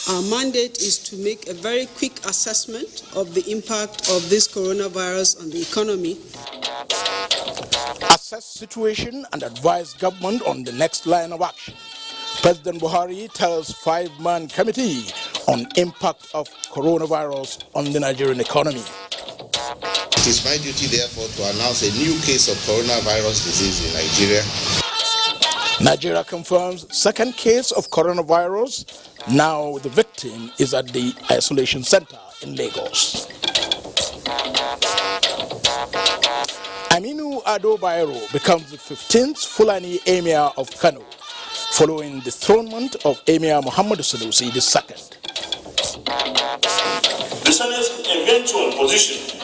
Our mandate is to make a very quick assessment of the impact of this coronavirus on the economy. Assess situation and advise government on the next line of action. President Buhari tells five-man committee on impact of coronavirus on the Nigerian economy. It is my duty, therefore, to announce a new case of coronavirus disease in Nigeria. Nigeria confirms second case of coronavirus. Now the victim is at the isolation center in Lagos. Aminu Ado Bayero becomes the 15th Fulani emir of Kano, following the dethronement of Emir Muhammad Sanusi II. The Senate's eventual position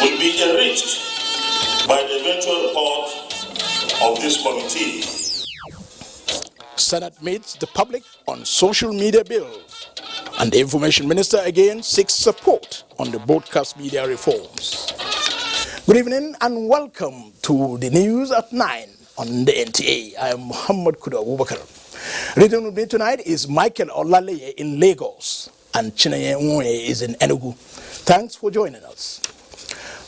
will be enriched by the eventual report of this committee. Senate meets the public on social media bill, and the Information Minister again seeks support on the broadcast media reforms. Good evening and welcome to the news at 9 on the NTA. I am Muhammad Kudu Abubakar. Reading with me tonight is Michael Olaleye in Lagos and Chineye Nwoye is in Enugu. Thanks for joining us.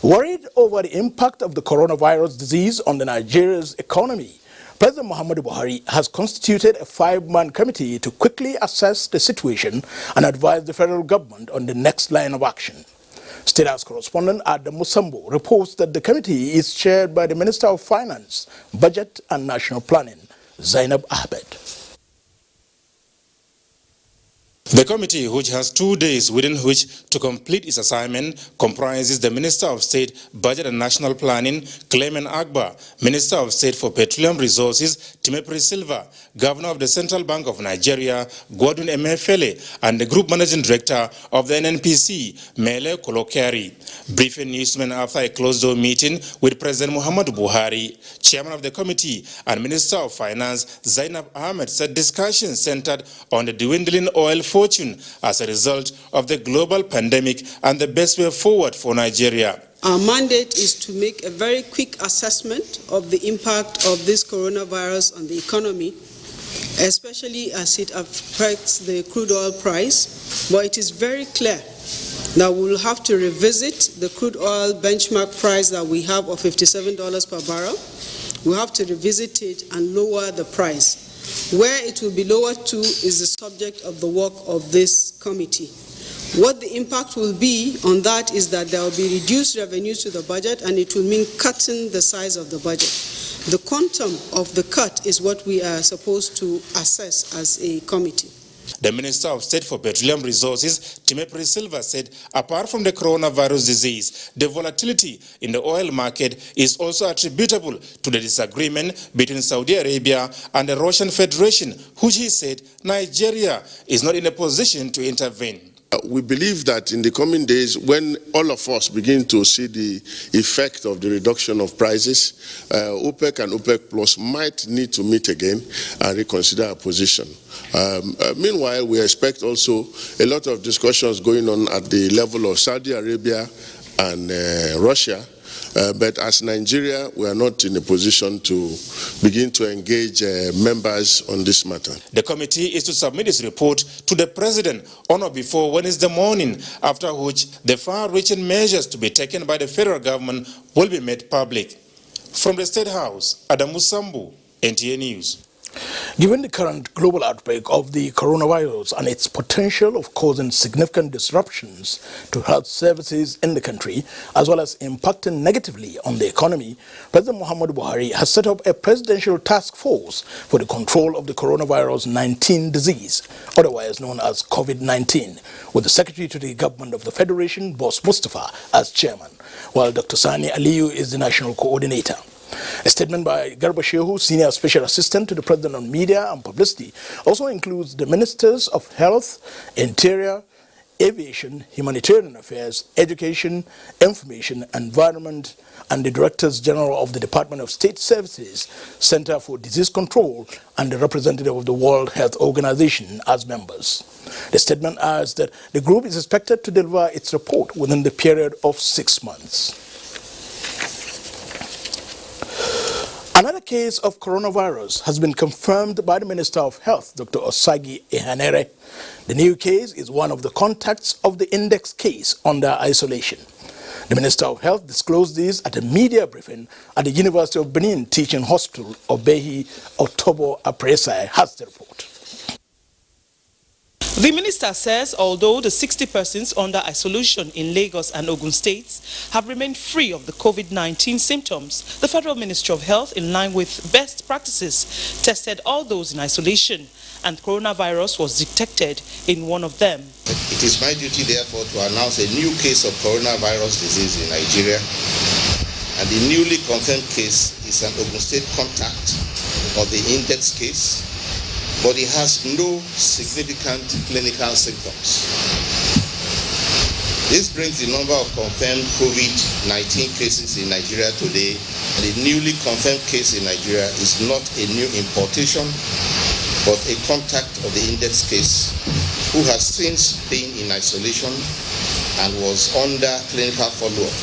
Worried over the impact of the coronavirus disease on the Nigeria's economy, President Muhammadu Buhari has constituted a five-man committee to quickly assess the situation and advise the federal government on the next line of action. State House correspondent Adam Musambo reports that the committee is chaired by the Minister of Finance, Budget and National Planning, Zainab Ahmed. The committee, which has 2 days within which to complete its assignment, comprises the Minister of State, Budget and National Planning, Clement Agba, Minister of State for Petroleum Resources, Timothy Silva, Governor of the Central Bank of Nigeria, Godwin Emefiele, and the Group Managing Director of the NNPC, Mele Kolokeri. Briefing newsmen after a closed-door meeting with President Muhammadu Buhari, Chairman of the committee and Minister of Finance, Zainab Ahmed, said discussions centered on the dwindling oil fortune as a result of the global pandemic and the best way forward for Nigeria. Our mandate is to make a very quick assessment of the impact of this coronavirus on the economy, especially as it affects the crude oil price. But it is very clear that we will have to revisit the crude oil benchmark price that we have of $57 per barrel. We have to revisit it and lower the price. Where it will be lowered to is the subject of the work of this committee. What the impact will be on that is that there will be reduced revenues to the budget, and it will mean cutting the size of the budget. The quantum of the cut is what we are supposed to assess as a committee. The Minister of State for Petroleum Resources, Timothy Silva, said apart from the coronavirus disease, the volatility in the oil market is also attributable to the disagreement between Saudi Arabia and the Russian Federation, which he said Nigeria is not in a position to intervene. We believe that in the coming days, when all of us begin to see the effect of the reduction of prices, OPEC and OPEC Plus might need to meet again and reconsider our position. Meanwhile, we expect also a lot of discussions going on at the level of Saudi Arabia and Russia. But as Nigeria, we are not in a position to begin to engage members on this matter. The committee is to submit its report to the President on or before Wednesday morning, after which the far-reaching measures to be taken by the federal government will be made public. From the State House, Adam Musambo, NTA News. Given the current global outbreak of the coronavirus and its potential of causing significant disruptions to health services in the country, as well as impacting negatively on the economy, President Muhammadu Buhari has set up a presidential task force for the control of the coronavirus-19 disease, otherwise known as COVID-19, with the Secretary to the Government of the Federation, Boss Mustafa, as chairman, while Dr. Sani Aliyu is the national coordinator. A statement by Garba Shehu, Senior Special Assistant to the President on Media and Publicity, also includes the Ministers of Health, Interior, Aviation, Humanitarian Affairs, Education, Information, Environment, and the Directors General of the Department of State Services, Center for Disease Control, and the representative of the World Health Organization as members. The statement adds that the group is expected to deliver its report within the period of 6 months. Another case of coronavirus has been confirmed by the Minister of Health, Dr. Osagi Ehanere. The new case is one of the contacts of the index case under isolation. The Minister of Health disclosed this at a media briefing at the University of Benin Teaching Hospital. Obehi Otobo Apresai has the report. The minister says although the 60 persons under isolation in Lagos and Ogun states have remained free of the COVID-19 symptoms, the Federal Ministry of Health, in line with best practices, tested all those in isolation, and coronavirus was detected in one of them. It is my duty, therefore, to announce a new case of coronavirus disease in Nigeria, and the newly confirmed case is an Ogun State contact of the index case, but it has no significant clinical symptoms. This brings the number of confirmed COVID-19 cases in Nigeria today. The newly confirmed case in Nigeria is not a new importation, but a contact of the index case who has since been in isolation and was under clinical follow-up.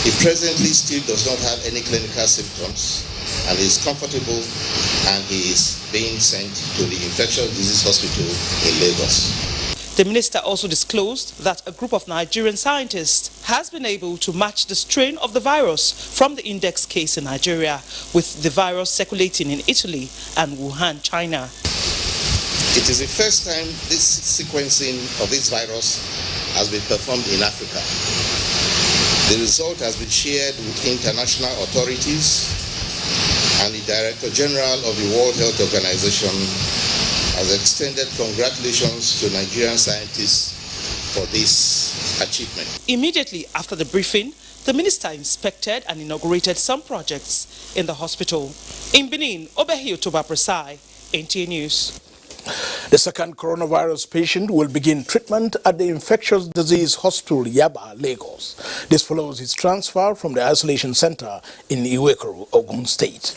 He presently still does not have any clinical symptoms and is comfortable, and he is being sent to the infectious disease hospital in Lagos. The minister also disclosed that a group of Nigerian scientists has been able to match the strain of the virus from the index case in Nigeria with the virus circulating in Italy and Wuhan, China. It is the first time this sequencing of this virus has been performed in Africa. The result has been shared with international authorities, and the Director General of the World Health Organization has extended congratulations to Nigerian scientists for this achievement. Immediately after the briefing, the minister inspected and inaugurated some projects in the hospital. In Benin, Obehi Otobo Apresai, NTA News. The second coronavirus patient will begin treatment at the Infectious Disease Hospital, Yaba, Lagos. This follows his transfer from the isolation center in Iwekoro, Ogun State.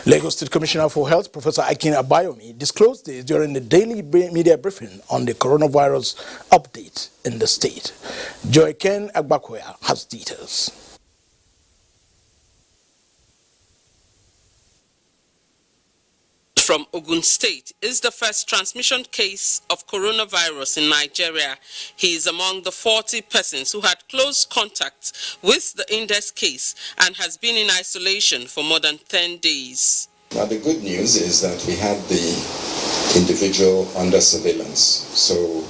Lagos State Commissioner for Health, Professor Akin Abayomi, disclosed this during the daily media briefing on the coronavirus update in the state. Joy Ken Agbakoya has details. From Ogun State is the first transmission case of coronavirus in Nigeria. He is among the 40 persons who had close contact with the index case and has been in isolation for more than 10 days. Now the good news is that we had the individual under surveillance. So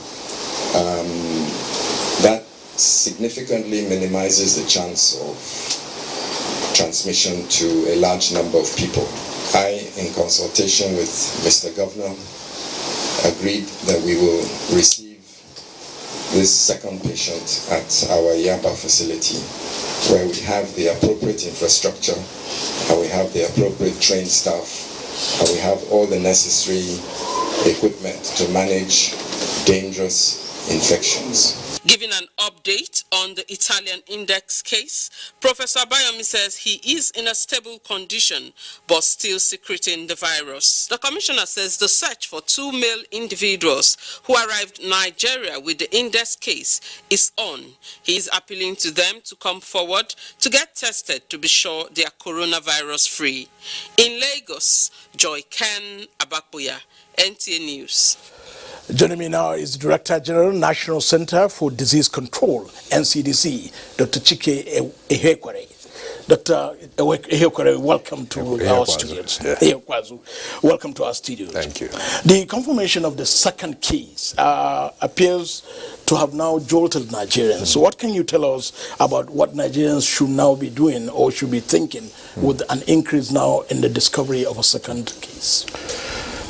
that significantly minimizes the chance of transmission to a large number of people. I, in consultation with Mr. Governor, agreed that we will receive this second patient at our Yaba facility, where we have the appropriate infrastructure, and we have the appropriate trained staff, and we have all the necessary equipment to manage dangerous infections. Giving an update on the Italian index case, Professor Abayomi says he is in a stable condition but still secreting the virus. The commissioner says the search for 2 male individuals who arrived in Nigeria with the index case is on. He is appealing to them to come forward to get tested to be sure they are coronavirus free. In Lagos, Joy Ken Agbakoya, NTA News. Joining me now is Director General, National Center for Disease Control, NCDC, Dr. Chike Ehekwere. Dr. Ehekwere, welcome to our studios. Welcome to our studios. Thank you. The confirmation of the second case appears to have now jolted Nigerians. So what can you tell us about what Nigerians should now be doing or should be thinking with an increase now in the discovery of a second case?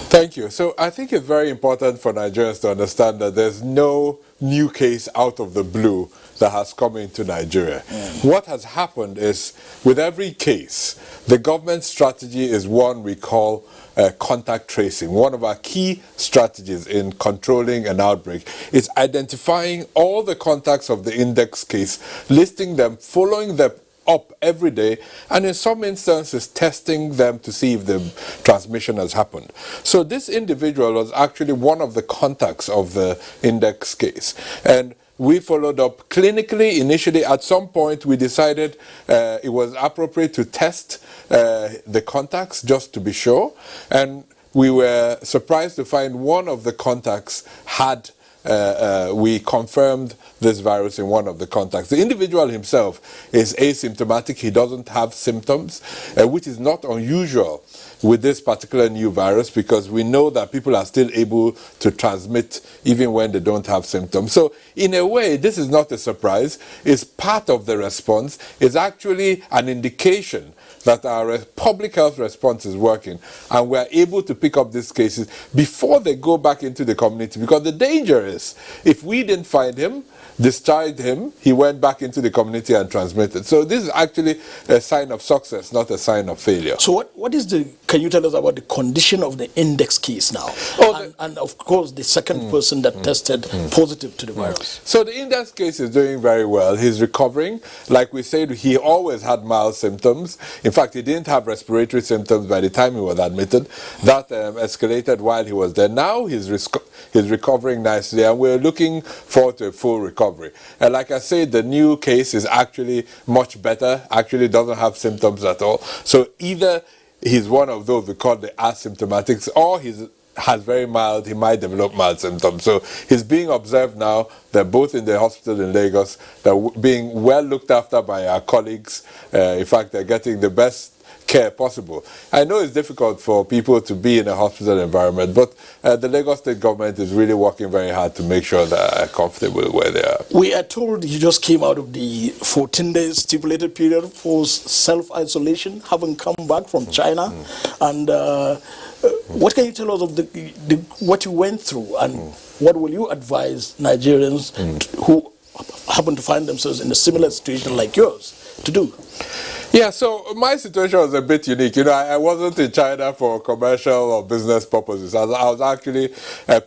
Thank you. So I think it's very important for Nigerians to understand that there's no new case out of the blue that has come into Nigeria. What has happened is, with every case, the government strategy is one we call contact tracing. One of our key strategies in controlling an outbreak is identifying all the contacts of the index case, listing them, following them up every day, and in some instances testing them to see if the transmission has happened. So this individual was actually one of the contacts of the index case, and we followed up clinically. Initially, at some point, we decided it was appropriate to test the contacts just to be sure. And we were surprised to find one of the contacts had we confirmed this virus in one of the contacts. The individual himself is asymptomatic. He doesn't have symptoms, which is not unusual with this particular new virus, because we know that people are still able to transmit even when they don't have symptoms. So in a way, this is not a surprise. It's part of the response. It's actually an indication that our public health response is working, and we're able to pick up these cases before they go back into the community. Because the danger is, if we didn't find him, discharged him, he went back into the community and transmitted. So this is actually a sign of success, not a sign of failure. So can you tell us about the condition of the index case now? And of course, the second person that tested positive to the virus. So the index case is doing very well. He's recovering. Like we said, he always had mild symptoms. In fact, he didn't have respiratory symptoms by the time he was admitted. That escalated while he was there. Now he's recovering nicely, and we're looking forward to a full recovery. And like I said, the new case is actually much better, actually doesn't have symptoms at all. So either he's one of those we call the asymptomatics, or he might develop mild symptoms. So he's being observed now. They're both in the hospital in Lagos. They're being well looked after by our colleagues. In fact, they're getting the best care possible. I know it's difficult for people to be in a hospital environment, but the Lagos state government is really working very hard to make sure they're comfortable where they are. We are told you just came out of the 14-day stipulated period for self-isolation, having come back from China. And what can you tell us of what you went through, and what will you advise Nigerians who happen to find themselves in a similar situation like yours to do? Yeah, so my situation was a bit unique. You know, I wasn't in China for commercial or business purposes. I was actually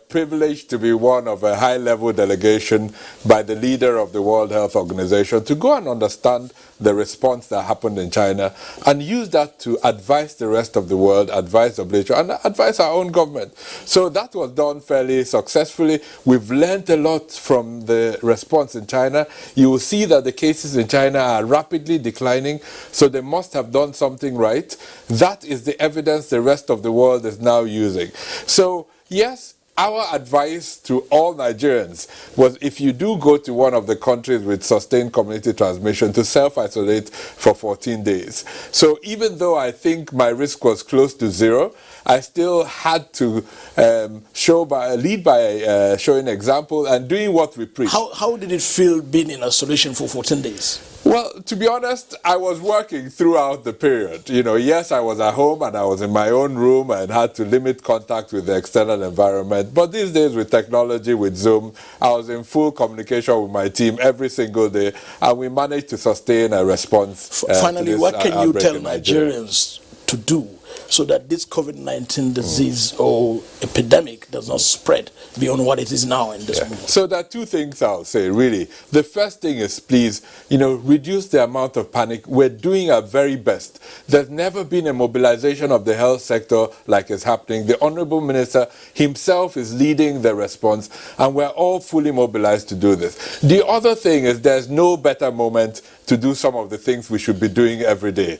privileged to be one of a high-level delegation by the leader of the World Health Organization to go and understand the response that happened in China and use that to advise the rest of the world, advise WHO, and advise our own government. So that was done fairly successfully. We've learned a lot from the response in China. You will see that the cases in China are rapidly declining. So they must have done something right. That is the evidence the rest of the world is now using. So yes, our advice to all Nigerians was, if you do go to one of the countries with sustained community transmission, to self-isolate for 14 days. So even though I think my risk was close to zero, I still had to lead by showing example and doing what we preach. How did it feel being in isolation for 14 days? Well, to be honest, I was working throughout the period. You know, yes, I was at home and I was in my own room and had to limit contact with the external environment. But these days with technology, with Zoom, I was in full communication with my team every single day, and we managed to sustain a response. Finally, what can you tell Nigerians to do so that this COVID-19 disease or epidemic does not spread beyond what it is now in this moment? So there are two things I'll say, really. The first thing is, please, reduce the amount of panic. We're doing our very best. There's never been a mobilization of the health sector like is happening. The Honorable Minister himself is leading the response, and we're all fully mobilized to do this. The other thing is, there's no better moment to do some of the things we should be doing every day.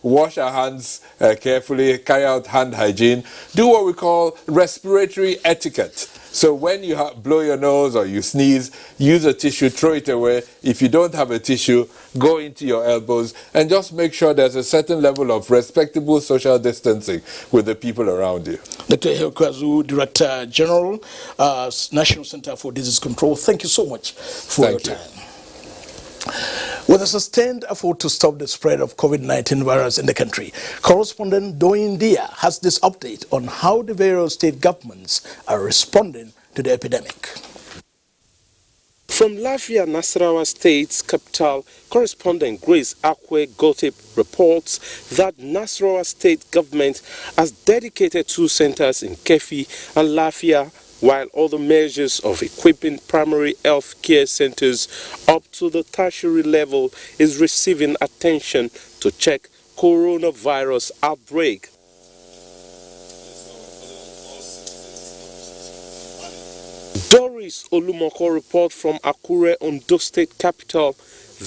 Wash our hands carefully, carry out hand hygiene, do what we call respiratory etiquette. So when you blow your nose or you sneeze, use a tissue, throw it away. If you don't have a tissue, go into your elbows and just make sure there's a certain level of respectable social distancing with the people around you. Dr. Ehekwazu, Director General, National Center for Disease Control, thank you so much for your time. With a sustained effort to stop the spread of COVID-19 virus in the country, correspondent Doyin Dia has this update on how the various state governments are responding to the epidemic. From Lafia, Nasarawa State's capital, correspondent Grace Akwe Gotip reports that Nasarawa State government has dedicated 2 centers in Kefi and Lafia, while other measures of equipping primary health care centers up to the tertiary level is receiving attention to check coronavirus outbreak. Doris Olumoko report from Akure, Ondo State capital,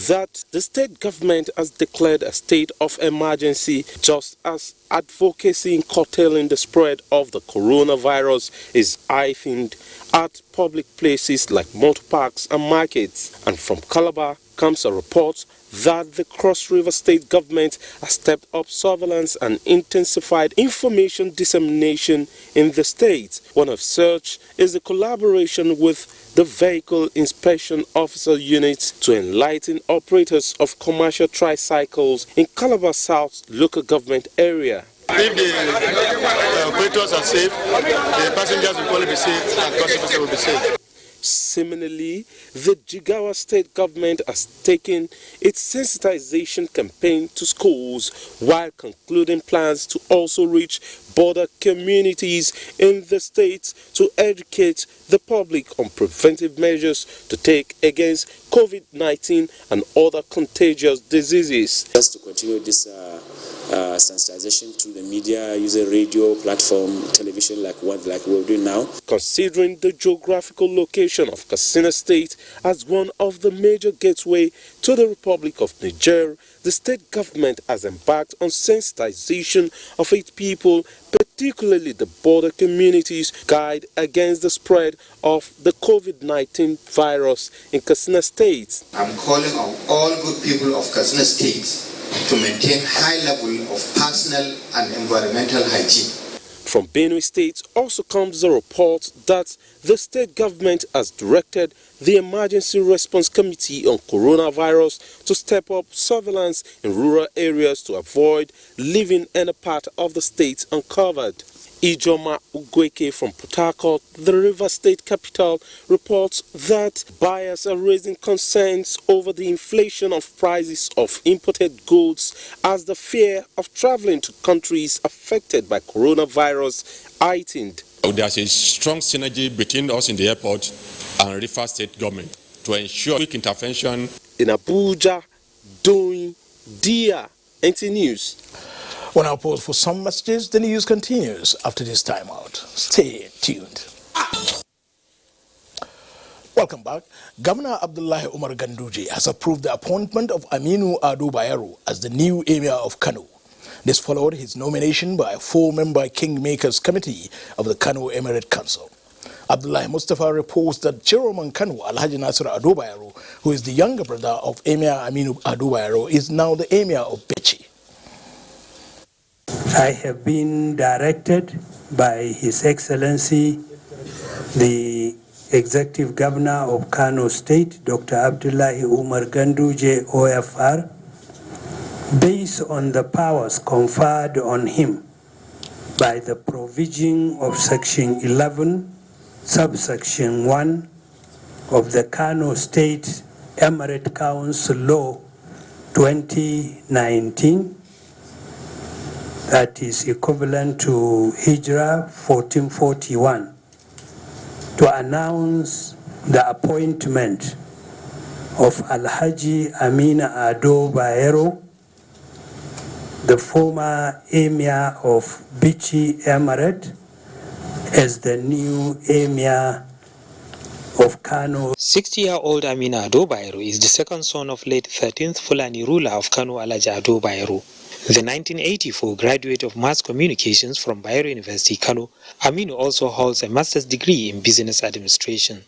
that the state government has declared a state of emergency just as advocacy in curtailing the spread of the coronavirus is heightened at public places like motor parks and markets. And from Calabar comes a report that the Cross River State government has stepped up surveillance and intensified information dissemination in the state. One of such is the collaboration with the Vehicle Inspection Officer Unit to enlighten operators of commercial tricycles in Calabar South local government area. If the operators are safe, the passengers will probably be safe and customers will be safe. Similarly, the Jigawa state government has taken its sensitization campaign to schools while concluding plans to also reach border communities in the state to educate the public on preventive measures to take against COVID-19 and other contagious diseases. Just to continue this sensitization through the media, using radio, platform, television like we're doing now. Considering the geographical location of Katsina State as one of the major gateway to the Republic of Niger, the state government has embarked on sensitization of its people, particularly the border communities, guide against the spread of the COVID-19 virus in Katsina State. I'm calling on all good people of Katsina State to maintain high level of personal and environmental hygiene. From Benue State also comes the report that the state government has directed the Emergency Response Committee on Coronavirus to step up surveillance in rural areas to avoid leaving any part of the state uncovered. Ijoma Ugweke from Port Harcourt, the River State capital, reports that buyers are raising concerns over the inflation of prices of imported goods as the fear of traveling to countries affected by coronavirus heightened. There's a strong synergy between us in the airport and River State government to ensure quick intervention. In Abuja, doing Dia, NT News. We'll now pause for some messages. The news continues after this timeout. Stay tuned. Welcome back. Governor Abdullahi Umar Ganduje has approved the appointment of Aminu Ado Bayero as the new emir of Kano. This followed his nomination by a 4-member Kingmakers Committee of the Kano Emirate Council. Abdullahi Mustafa reports that Chairman Kano Alhaji Nasir Ado Bayero, who is the younger brother of Emir Aminu Ado Bayero, is now the emir of Bichi. I have been directed by His Excellency, the Executive Governor of Kano State, Dr. Abdullahi Umar Ganduje, OFR, based on the powers conferred on him by the provision of Section 11, Subsection 1 of the Kano State Emirate Council Law 2019, that is equivalent to Hijrah 1441, to announce the appointment of Alhaji Amina Ado Bayero, the former emir of Bichi Emirate, as the new emir of Kano. 60-year-old Amina Ado Bayero is the second son of late 13th Fulani ruler of Kano, Alhaji Ado Bayero. The 1984 graduate of Mass Communications from Bayero University, Kano, Aminu also holds a master's degree in business administration.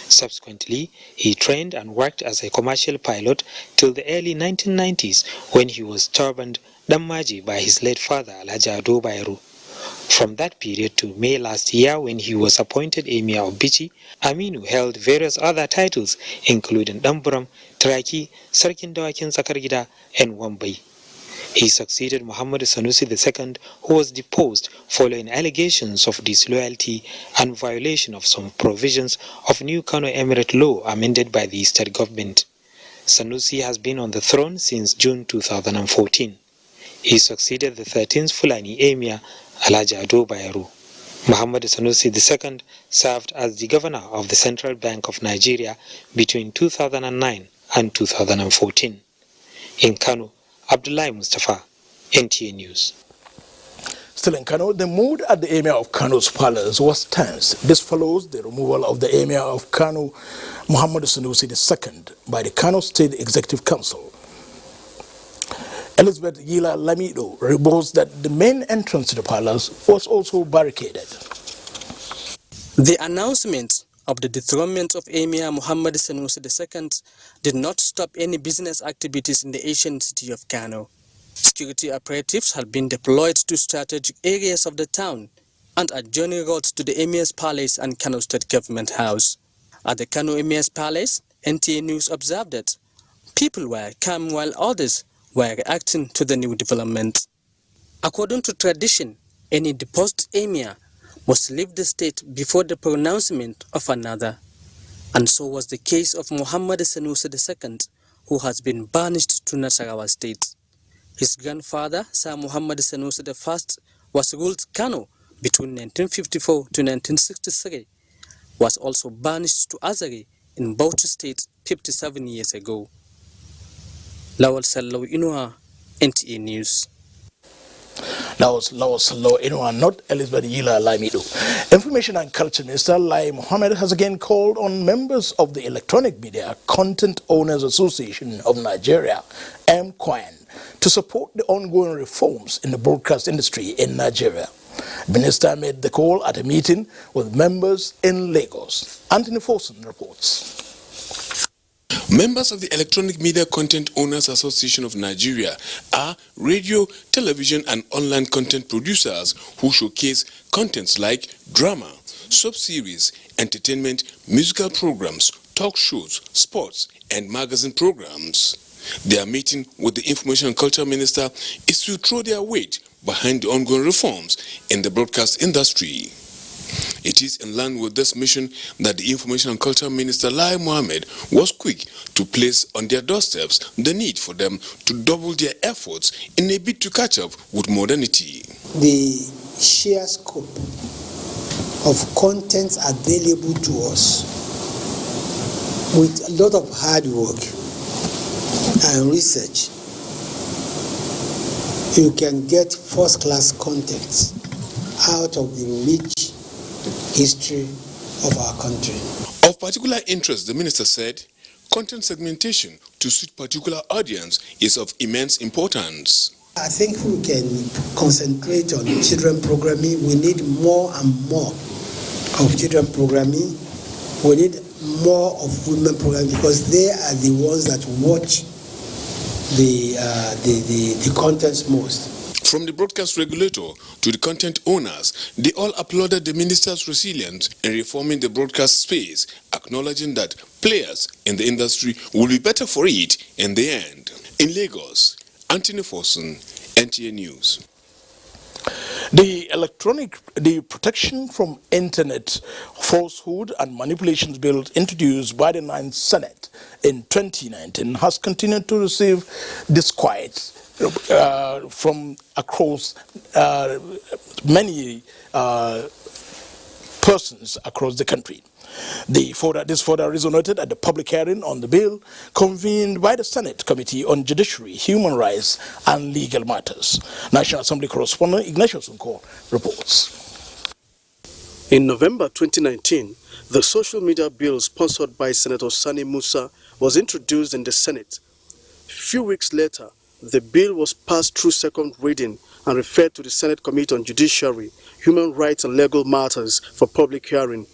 Subsequently, he trained and worked as a commercial pilot till the early 1990s when he was turbaned Dammaji by his late father, Alhaji Ado Bayero. From that period to May last year when he was appointed Emir of Bichi, Aminu held various other titles including Damburam, Traki, Sarkin Dawakin Sakargida and Wambai. He succeeded Muhammad Sanusi II, who was deposed following allegations of disloyalty and violation of some provisions of new Kano Emirate law amended by the state government. Sanusi has been on the throne since June 2014. He succeeded the 13th Fulani Emir, Alhaji Ado Bayero. Muhammad Sanusi II served as the governor of the Central Bank of Nigeria between 2009 and 2014. In Kano, Abdullahi Mustafa, NTA News. Still in Kano, the mood at the emir of Kano's palace was tense. This follows the removal of the emir of Kano, Muhammad Sanusi II, by the Kano State Executive Council. Elizabeth Yila Lamido reports that the main entrance to the palace was also barricaded. The announcement of the dethronement of Emir Muhammad Sanusi II did not stop any business activities in the ancient city of Kano. Security operatives have been deployed to strategic areas of the town and adjoining roads to the Emir's Palace and Kano State Government House. At the Kano Emir's Palace, NTA News observed that people were calm while others were reacting to the new development. According to tradition, any deposed Emir must leave the state before the pronouncement of another. And so was the case of Muhammad Sanusi II, who has been banished to Nasarawa state. His grandfather, Sir Muhammad Sanusi I, was ruled Kano between 1954 to 1963, was also banished to Azare in Bauchi state 57 years ago. Lawal Sallau Inua, NTA News. That was Lawal Sallau Inua, not Elizabeth Yila Lamido. Information and Culture Minister Lai Mohammed has again called on members of the Electronic Media Content Owners Association of Nigeria, MCOAN, to support the ongoing reforms in the broadcast industry in Nigeria. The minister made the call at a meeting with members in Lagos. Anthony Forson reports. Members of the Electronic Media Content Owners Association of Nigeria are radio, television and online content producers who showcase contents like drama, soap series, entertainment, musical programs, talk shows, sports and magazine programs. Their meeting with the Information and Culture Minister is to throw their weight behind the ongoing reforms in the broadcast industry. It is in line with this mission that the Information and Culture Minister Lai Mohammed was quick to place on their doorsteps the need for them to double their efforts in a bid to catch up with modernity. The sheer scope of contents available to us with a lot of hard work and research, you can get first-class content out of the rich history of our country. Of particular interest, the minister said, content segmentation to suit particular audience is of immense importance. I think we can concentrate on children programming. We need more and more of children programming. We need more of women programming because they are the ones that watch the contents most. From the broadcast regulator to the content owners, they all applauded the minister's resilience in reforming the broadcast space, acknowledging that players in the industry will be better for it in the end. In Lagos, Anthony Forson, NTA News. The Protection from Internet Falsehood and Manipulations Bill introduced by the 9th Senate in 2019 has continued to receive disquiet from across many persons across the country. This further resonated at the public hearing on the bill convened by the Senate Committee on Judiciary, Human Rights and Legal Matters. National Assembly correspondent Ignatius Unko reports. In November 2019, the social media bill sponsored by Senator Sani Musa was introduced in the Senate. A few weeks later, the bill was passed through second reading and referred to the Senate Committee on Judiciary, Human Rights and Legal Matters for public hearing.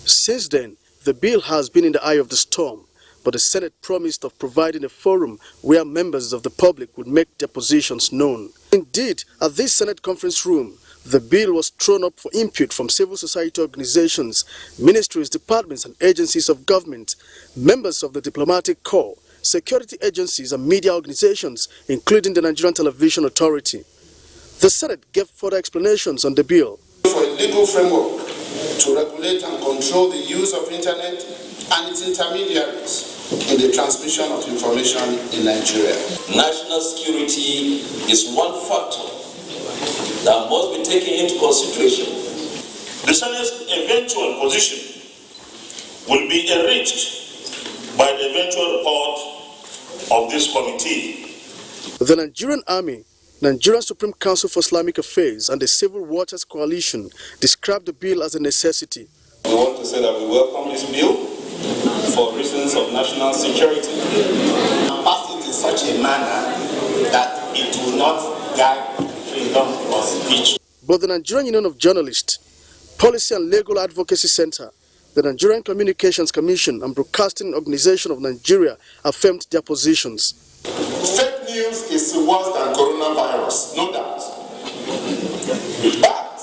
Since then, the bill has been in the eye of the storm, but the Senate promised of providing a forum where members of the public would make their positions known. Indeed, at this Senate conference room, the bill was thrown up for input from civil society organizations, ministries, departments and agencies of government, members of the diplomatic corps, security agencies and media organizations, including the Nigerian Television Authority. The Senate gave further explanations on the bill. For a legal framework to regulate and control the use of internet and its intermediaries in the transmission of information in Nigeria. National security is one factor that must be taken into consideration. The Senate's eventual position will be enriched by the eventual report of this committee. The Nigerian Army Nigerian Supreme Council for Islamic Affairs and the Civil Waters Coalition described the bill as a necessity. We want to say that we welcome this bill for reasons of national security. Pass it in such a manner that it will not guide freedom of speech. But the Nigerian Union of Journalists, Policy and Legal Advocacy Center, the Nigerian Communications Commission and Broadcasting Organization of Nigeria affirmed their positions. Fake news is worse than coronavirus, no doubt. But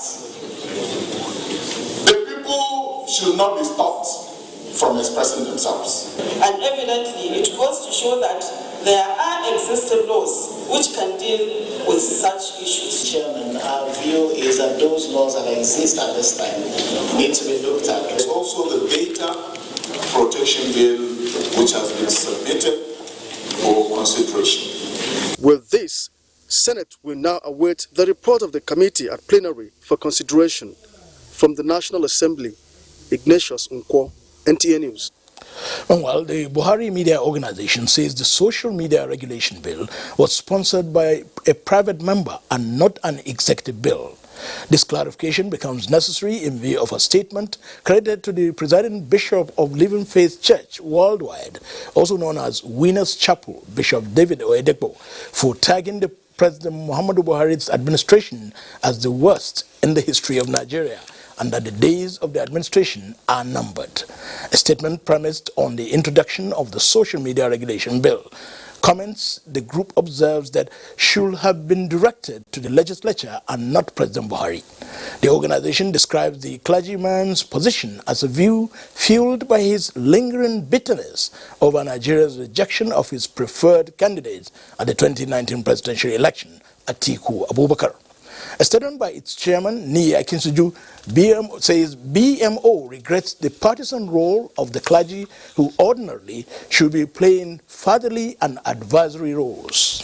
the people should not be stopped from expressing themselves. And evidently, it goes to show that there are existing laws which can deal with such issues. Chairman, our view is that those laws that exist at this time need to be looked at. There's also the data protection bill which has been submitted for consideration. With this, Senate will now await the report of the committee at plenary for consideration. From the National Assembly, Ignatius Nkwo, NTA News. Well, the Buhari Media Organization says the social media regulation bill was sponsored by a private member and not an executive bill. This clarification becomes necessary in view of a statement credited to the presiding bishop of Living Faith Church worldwide, also known as Winners Chapel, Bishop David Oyedepo, for tagging the President Muhammadu Buhari's administration as the worst in the history of Nigeria, and that the days of the administration are numbered. A statement premised on the introduction of the social media regulation bill. Comments, the group observes that should have been directed to the legislature and not President Buhari. The organization describes the clergyman's position as a view fueled by his lingering bitterness over Nigeria's rejection of his preferred candidate at the 2019 presidential election, Atiku Abubakar. A statement by its chairman, Niyi Akinsuju, says BMO regrets the partisan role of the clergy who ordinarily should be playing fatherly and advisory roles.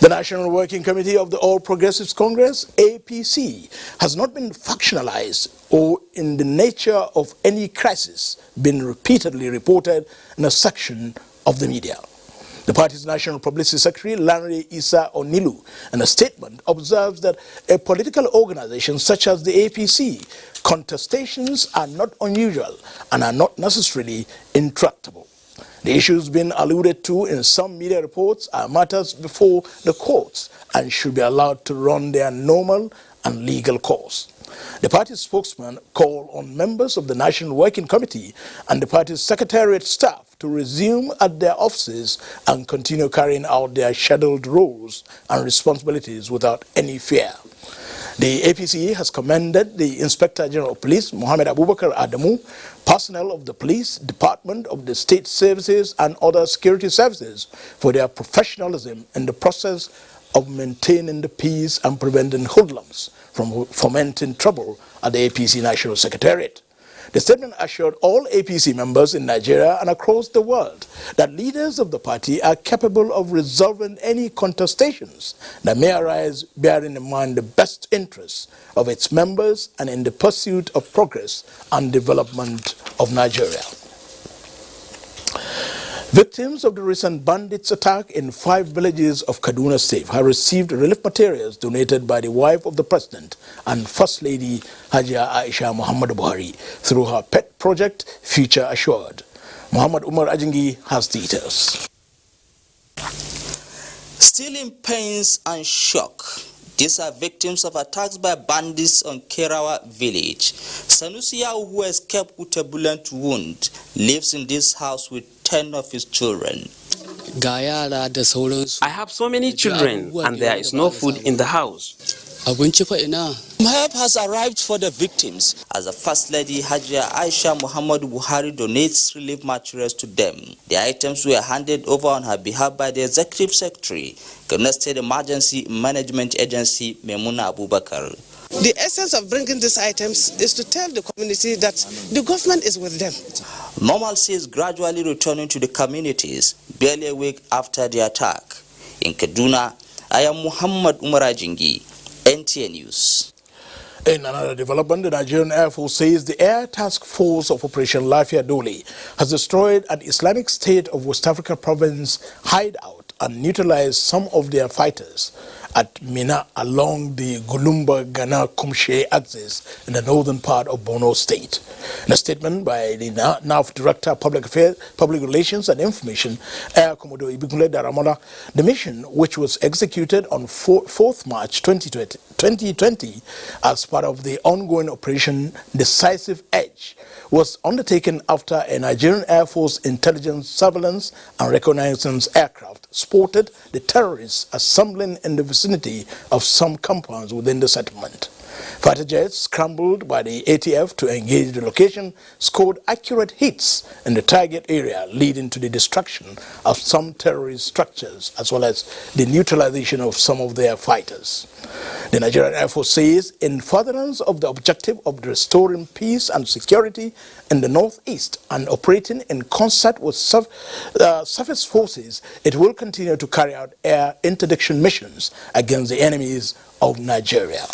The National Working Committee of the All Progressives Congress, APC, has not been factionalized or in the nature of any crisis been repeatedly reported in a section of the media. The party's National Publicity Secretary, Lanre Issa Onilu, in a statement observes that a political organization such as the APC, contestations are not unusual and are not necessarily intractable. The issues being alluded to in some media reports are matters before the courts and should be allowed to run their normal and legal course. The party's spokesman called on members of the National Working Committee and the party's secretariat staff to resume at their offices and continue carrying out their scheduled roles and responsibilities without any fear. The APC has commended the Inspector General of Police, Mohammed Abubakar Adamu, personnel of the Police Department of the State Services and other security services for their professionalism in the process of maintaining the peace and preventing hoodlums from fomenting trouble at the APC National Secretariat. The statement assured all APC members in Nigeria and across the world that leaders of the party are capable of resolving any contestations that may arise, bearing in mind the best interests of its members and in the pursuit of progress and development of Nigeria. Victims of the recent bandits' attack in 5 villages of Kaduna State have received relief materials donated by the wife of the President and First Lady Hajia Aisha Muhammadu Buhari through her pet project, Future Assured. Muhammad Umar Ajingi has details. Still in pains and shock, these are victims of attacks by bandits on Kerawa village. Sanusia, who escaped with a bullet wound, lives in this house with 10 of his children. I have so many children and there is no food in the house. Help has arrived for the victims as the First Lady Hajia Aisha Muhammadu Buhari donates relief materials to them. The items were handed over on her behalf by the Executive Secretary, Kaduna State Emergency Management Agency, Memuna Abubakar. The essence of bringing these items is to tell the community that the government is with them. Normalcy is gradually returning to the communities, barely a week after the attack. In Kaduna, I am Muhammad Umar Ajingi, NTA News. In another development, the Nigerian Air Force says the Air Task Force of Operation Lafia Dole has destroyed an Islamic State of West Africa province hideout and neutralized some of their fighters at Mina along the Gulumba-Ghana-Kumshe axis in the northern part of Borno State. In a statement by the NAF Director of Public Affairs, Public Relations and Information, Air Commodore Ibikunle Daramola, the mission, which was executed on 4th March 2020 as part of the ongoing Operation Decisive Edge, was undertaken after a Nigerian Air Force intelligence, surveillance and reconnaissance aircraft spotted the terrorists assembling in the vicinity of some compounds within the settlement. Fighter jets scrambled by the ATF to engage the location scored accurate hits in the target area, leading to the destruction of some terrorist structures as well as the neutralization of some of their fighters. The Nigerian Air Force says, in furtherance of the objective of restoring peace and security in the northeast and operating in concert with surface forces, it will continue to carry out air interdiction missions against the enemies of Nigeria.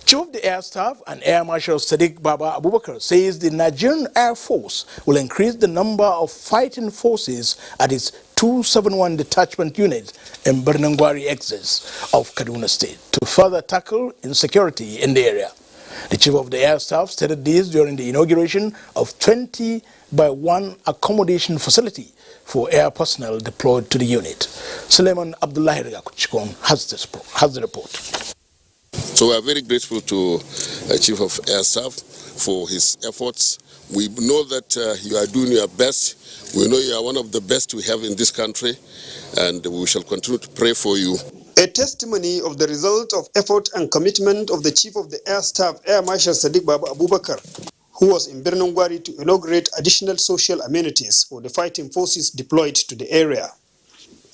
Chief of the Air Staff and Air Marshal Sadiq Baba Abubakar says the Nigerian Air Force will increase the number of fighting forces at its 271 detachment unit in Bernangwari axis of Kaduna State to further tackle insecurity in the area. The Chief of the Air Staff stated this during the inauguration of 20x1 accommodation facility for air personnel deployed to the unit. Suleiman Abdullahi Regakuchikon has the report. So we are very grateful to Chief of Air Staff for his efforts. We know that you are doing your best. We know you are one of the best we have in this country, and we shall continue to pray for you. A testimony of the result of effort and commitment of the Chief of the Air Staff, Air Marshal Sadiq Baba Abubakar, who was in Bernangwari to inaugurate additional social amenities for the fighting forces deployed to the area.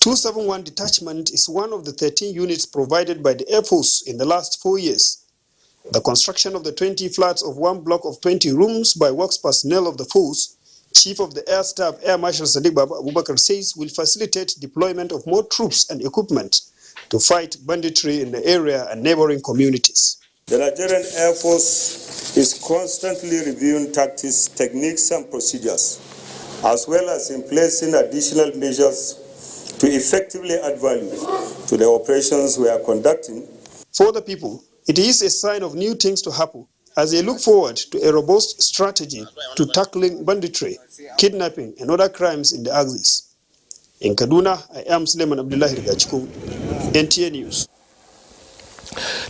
271 detachment is one of the 13 units provided by the Air Force in the last 4 years. The construction of the 20 flats of one block of 20 rooms by works personnel of the force, Chief of the Air Staff Air Marshal Sadiq Baba Abubakar says, will facilitate deployment of more troops and equipment to fight banditry in the area and neighboring communities. The Nigerian Air Force is constantly reviewing tactics, techniques and procedures, as well as in placing additional measures to effectively add value to the operations we are conducting. For the people, it is a sign of new things to happen as they look forward to a robust strategy to tackling banditry, kidnapping and other crimes in the axis. In Kaduna, I am Suleiman Abdullahi Rigachiko, NTA News.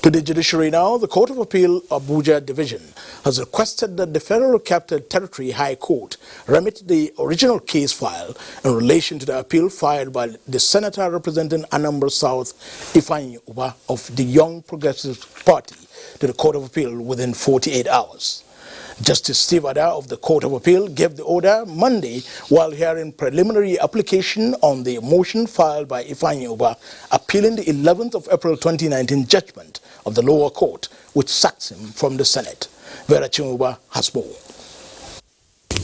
To the judiciary now, the Court of Appeal Abuja Division has requested that the Federal Capital Territory High Court remit the original case file in relation to the appeal filed by the senator representing Anambra South, Ifeanyi Uba of the Young Progressive Party to the Court of Appeal within 48 hours. Justice Steve Ada of the Court of Appeal gave the order Monday while hearing preliminary application on the motion filed by Ifeanyi Uba appealing the 11th of April 2019 judgment of the lower court which sacks him from the Senate. Vera Chinuba has more.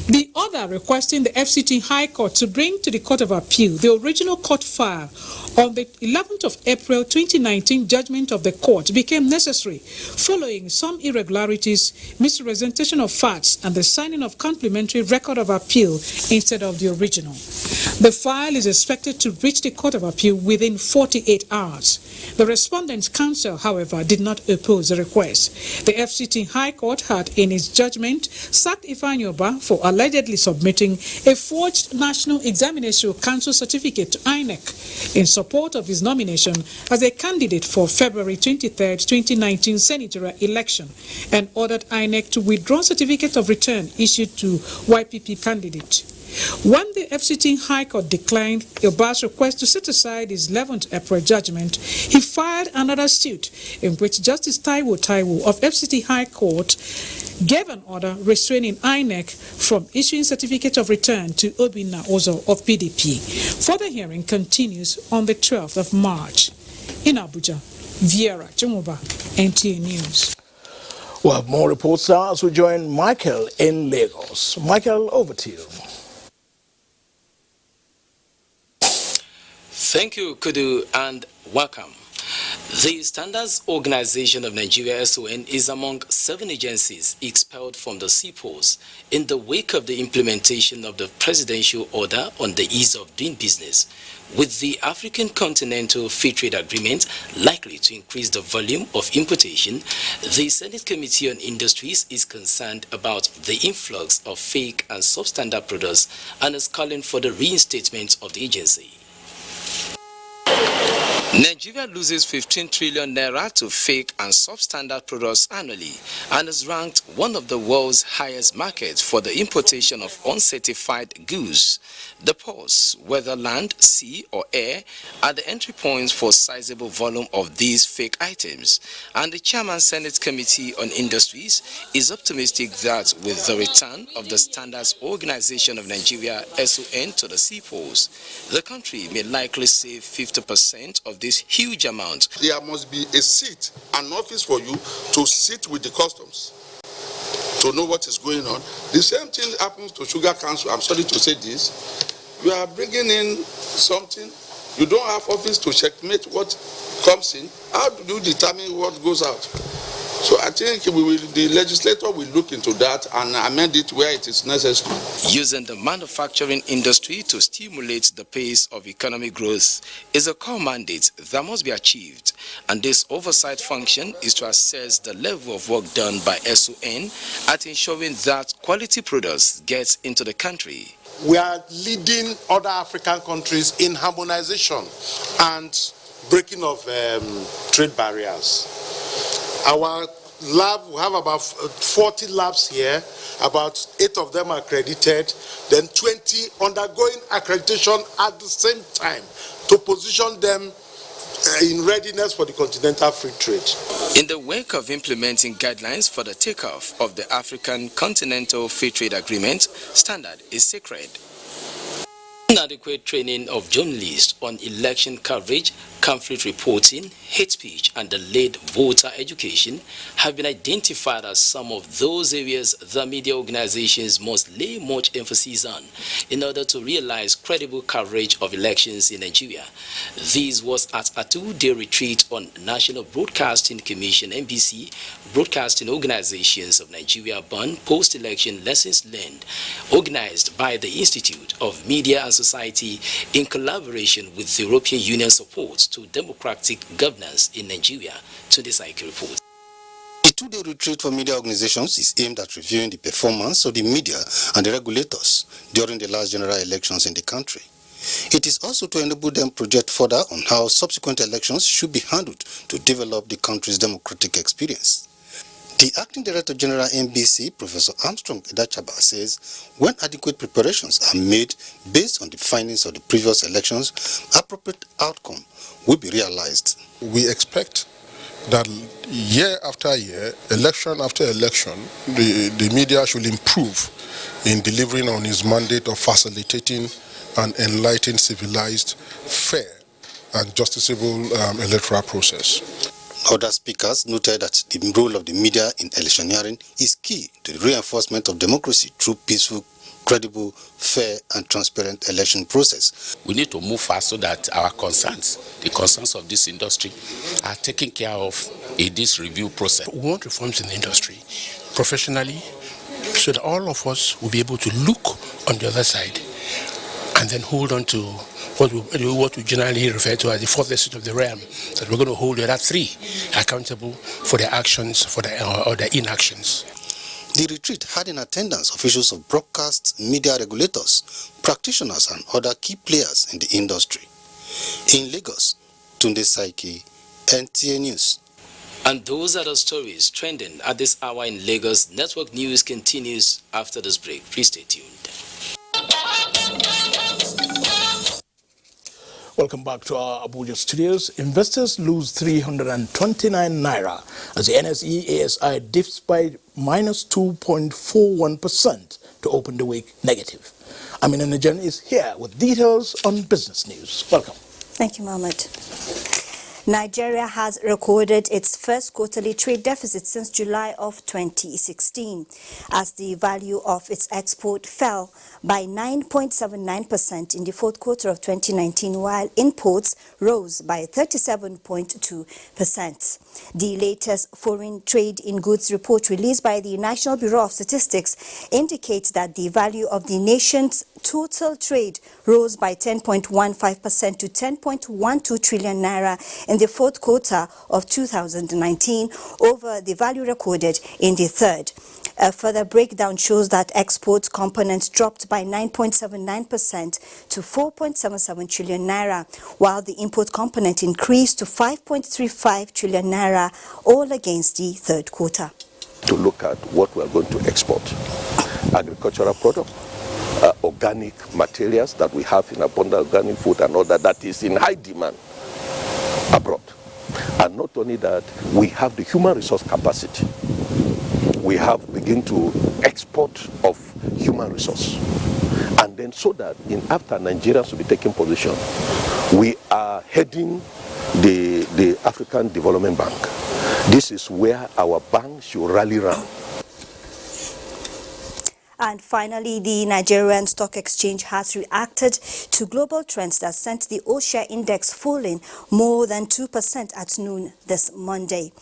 The order requesting the FCT High Court to bring to the Court of Appeal the original court file on the 11th of April 2019 judgment of the court became necessary following some irregularities, misrepresentation of facts, and the signing of complementary record of appeal instead of the original. The file is expected to reach the Court of Appeal within 48 hours. The Respondents' Counsel, however, did not oppose the request. The FCT High Court had, in its judgment, sacked Ifeanyi Uba for allegedly submitting a forged National Examination Council certificate to INEC in support of his nomination as a candidate for February 23, 2019 senatorial election, and ordered INEC to withdraw certificate of return issued to YPP candidate. When the FCT High Court declined Uba's request to set aside his 11th April judgment, he filed another suit in which Justice Taiwo of FCT High Court gave an order restraining INEC from issuing certificate of return to Obinna Ozo of PDP. Further hearing continues on the 12th of March. In Abuja, Viera Chimuba, NTA News. We'll have more reports now as we join Michael in Lagos. Michael, over to you. Thank you, Kudu, and welcome. The Standards Organization of Nigeria (SON) is among 7 agencies expelled from the seaports in the wake of the implementation of the presidential order on the ease of doing business, with the African Continental Free Trade Agreement likely to increase the volume of importation. The Senate Committee on Industries is concerned about the influx of fake and substandard products and is calling for the reinstatement of the agency. Nigeria loses 15 trillion naira to fake and substandard products annually and is ranked one of the world's highest markets for the importation of uncertified goods. The ports, whether land, sea or air, are the entry points for sizable volume of these fake items, and the Chairman Senate Committee on Industries is optimistic that with the return of the Standards Organization of Nigeria (SON) to the seaports, the country may likely save 50% of this huge amount. There must be a seat, an office for you to sit with the customs to know what is going on. The same thing happens to Sugar Council. I'm sorry to say this. You are bringing in something, you don't have office to checkmate what comes in. How do you determine what goes out? So I think the legislator will look into that and amend it where it is necessary. Using the manufacturing industry to stimulate the pace of economic growth is a core mandate that must be achieved, and this oversight function is to assess the level of work done by SON at ensuring that quality products get into the country. We are leading other African countries in harmonization and breaking of trade barriers. Our lab, we have about 40 labs here, about 8 of them are accredited, then 20 undergoing accreditation at the same time to position them in readiness for the continental free trade. In the wake of implementing guidelines for the takeoff of the African Continental Free Trade Agreement, standard is sacred. Inadequate training of journalists on election coverage, conflict reporting, hate speech, and delayed voter education have been identified as some of those areas that media organizations must lay much emphasis on in order to realize credible coverage of elections in Nigeria. This was at a 2-day retreat on National Broadcasting Commission (NBC), Broadcasting Organizations of Nigeria Bond Post-Election Lessons Learned, organized by the Institute of Media and Society in collaboration with the European Union support to democratic governance in Nigeria. To the Psyche report. The 2-day retreat for media organizations is aimed at reviewing the performance of the media and the regulators during the last general elections in the country. It is also to enable them project further on how subsequent elections should be handled to develop the country's democratic experience. The Acting Director General NBC, Professor Armstrong Edachaba, says when adequate preparations are made based on the findings of the previous elections, appropriate outcome will be realized. We expect that year after year, election after election, the media should improve in delivering on its mandate of facilitating and enlightening civilized, fair and justiciable electoral process. Other speakers noted that the role of the media in electioneering is key to the reinforcement of democracy through peaceful, credible, fair and transparent election process. We need to move fast so that our concerns, the concerns of this industry, are taken care of in this review process. We want reforms in the industry professionally so that all of us will be able to look on the other side and then hold on to what we generally refer to as the fourth estate of the realm, that we're going to hold the other 3 accountable for their actions or their inactions. The retreat had in attendance officials of broadcast, media regulators, practitioners and other key players in the industry. In Lagos, Tunde Saiki, NTA News. And those are the stories trending at this hour in Lagos. Network News continues after this break. Please stay tuned. Welcome back to our Abuja studios. Investors lose 329 naira as the NSE ASI dips by minus 2.41% to open the week negative. Amina Nigerian is here with details on business news. Welcome. Thank you, Mohammed. Nigeria has recorded its first quarterly trade deficit since July of 2016, as the value of its export fell by 9.79% in the fourth quarter of 2019, while imports rose by 37.2%. The latest foreign trade in goods report released by the National Bureau of Statistics indicates that the value of the nation's total trade rose by 10.15% to 10.12 trillion naira in the fourth quarter of 2019 over the value recorded in the third. A further breakdown shows that export components dropped by 9.79% to 4.77 trillion naira, while the import component increased to 5.35 trillion naira, all against the third quarter. To look at what we are going to export, agricultural products, organic materials that we have in abundant, organic food and all that is in high demand abroad. And not only that, we have the human resource capacity. We have begun to export of human resource. And then so that after Nigerians will be taking position, we are heading the African Development Bank. This is where our bank should rally around. And finally, the Nigerian Stock Exchange has reacted to global trends that sent the O-share index falling more than 2% at noon this Monday.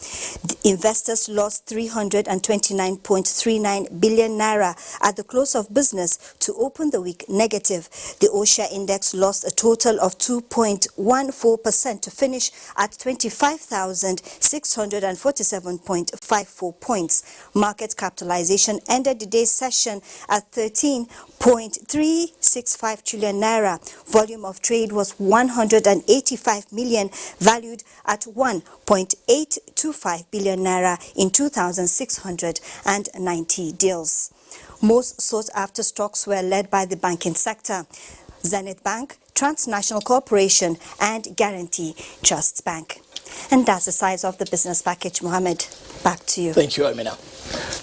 The investors lost 329.39 billion naira at the close of business to open the week negative. The O-share index lost a total of 2.14% to finish at 25,647.54 points. Market capitalization ended the day's session at 13.365 trillion naira. Volume of trade was 185 million, valued at 1.825 billion naira in 2,690 deals. Most sought-after stocks were led by the banking sector: Zenith Bank, Transnational Corporation, and Guarantee Trust Bank. And that's the size of the business package. Mohammed, back to you. Thank you, Amina.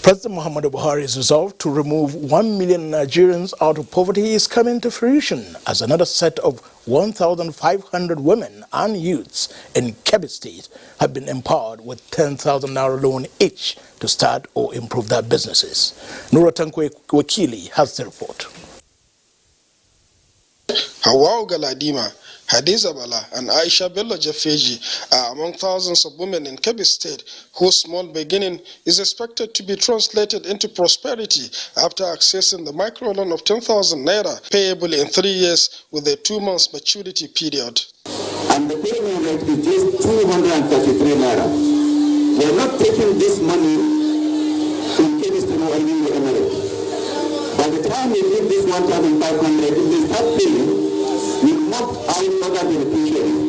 President Muhammadu Buhari's resolve to remove 1 million Nigerians out of poverty is coming to fruition as another set of 1,500 women and youths in Kebbi State have been empowered with 10,000 naira loan each to start or improve their businesses. Nura Tankwe Wakili has the report. Hawa Galadima, Hadiza Bala, and Aisha Bello Jafeji are among thousands of women in Kebbi State whose small beginning is expected to be translated into prosperity after accessing the microloan of 10,000 naira payable in 3 years with a 2-month maturity period. And the payment rate is just 233 naira. We are not taking this money from Kebbi State or any Emirate. By the time we give this 1,500, if they start paying, we not out other beneficiaries,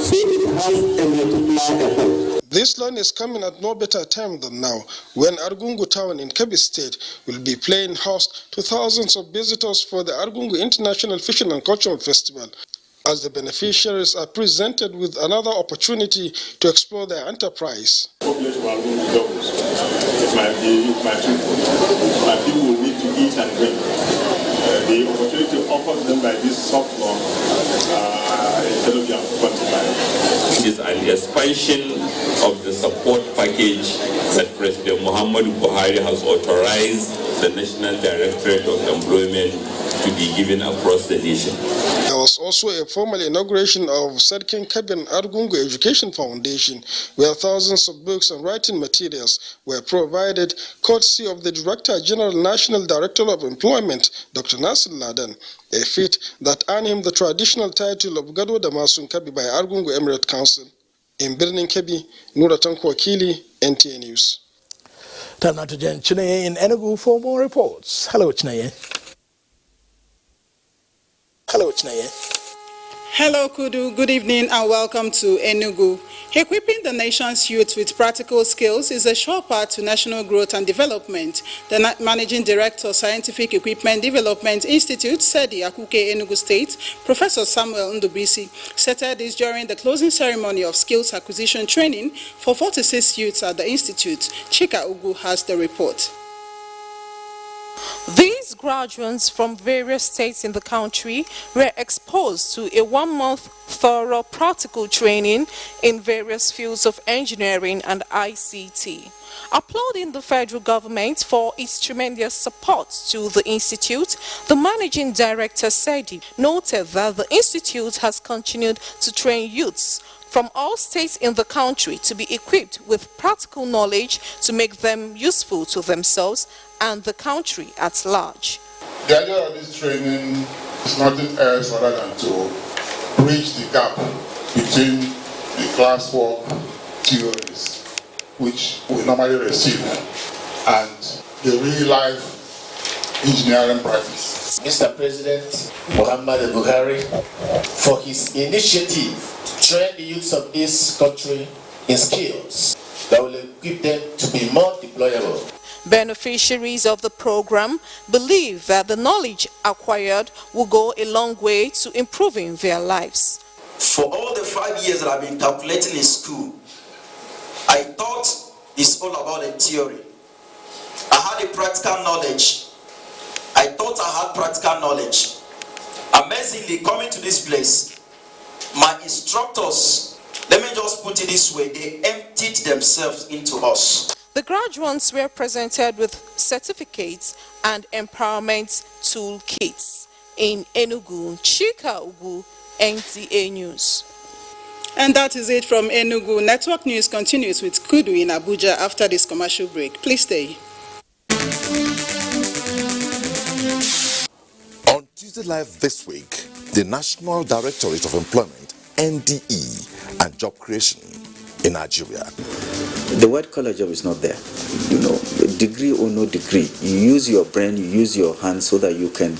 so it has a multiplier effect. This loan is coming at no better time than now, when Argungu town in Kebbi State will be playing host to thousands of visitors for the Argungu International Fishing and Cultural Festival, as the beneficiaries are presented with another opportunity to explore their enterprise. My people will need to eat and drink. The opportunity offered them by this soft loan instead of their quantified. Is an expansion of the support package that President Muhammadu Buhari has authorized the National Directorate of Employment to be given across the nation. There was also a formal inauguration of Sadkin Kabin Argungu Education Foundation, where thousands of books and writing materials were provided courtesy of the Director General National Director of Employment, Dr. Nasir Laden, a feat that earned him the traditional title of Gado Damasun Kabi by Argungu Emirate Council. In Birnin Kabi, Nura Tanko Wakili, NTA News. Time now to join Chineye in Enugu for more reports. Hello, Chineye. Hello, Chineye. Hello, Kudu. Good evening and welcome to Enugu. Equipping the nation's youth with practical skills is a sure path to national growth and development. The Managing Director, Scientific Equipment Development Institute, SEDI, Akuke, Enugu State, Professor Samuel Ndubisi, stated this during the closing ceremony of skills acquisition training for 46 youths at the institute. Chika Ugu has the report. These graduates from various states in the country were exposed to a 1-month thorough practical training in various fields of engineering and ICT. Applauding the federal government for its tremendous support to the institute, the managing director said he noted that the institute has continued to train youths from all states in the country to be equipped with practical knowledge to make them useful to themselves and the country at large. The idea of this training is nothing else other than to bridge the gap between the classwork theories which we normally receive and the real-life engineering practice. Mr. President Muhammadu Buhari, for his initiative to train the youths of this country in skills that will equip them to be more deployable. Beneficiaries of the program believe that the knowledge acquired will go a long way to improving their lives. For all the 5 years that I've been calculating in school, I thought it's all about the theory. I had a practical knowledge. I thought I had practical knowledge. Amazingly, coming to this place, my instructors, let me just put it this way, they emptied themselves into us. The graduates were presented with certificates and empowerment toolkits. In Enugu, Chika Ugu, NTA News. And that is it from Enugu. Network News continues with Kudu in Abuja after this commercial break. Please stay. On Tuesday Live this week, the National Directorate of Employment, NDE, and Job Creation in Nigeria. The white-collar job is not there. You know, degree or no degree, you use your brain, you use your hands so that you can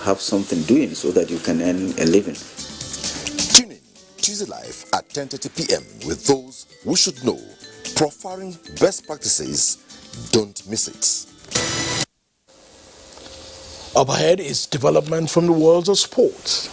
have something doing, so that you can earn a living. Tune in Tuesday Live at 10:30 p.m. with those who should know, profiling best practices. Don't miss it. Up ahead is development from the world of sports.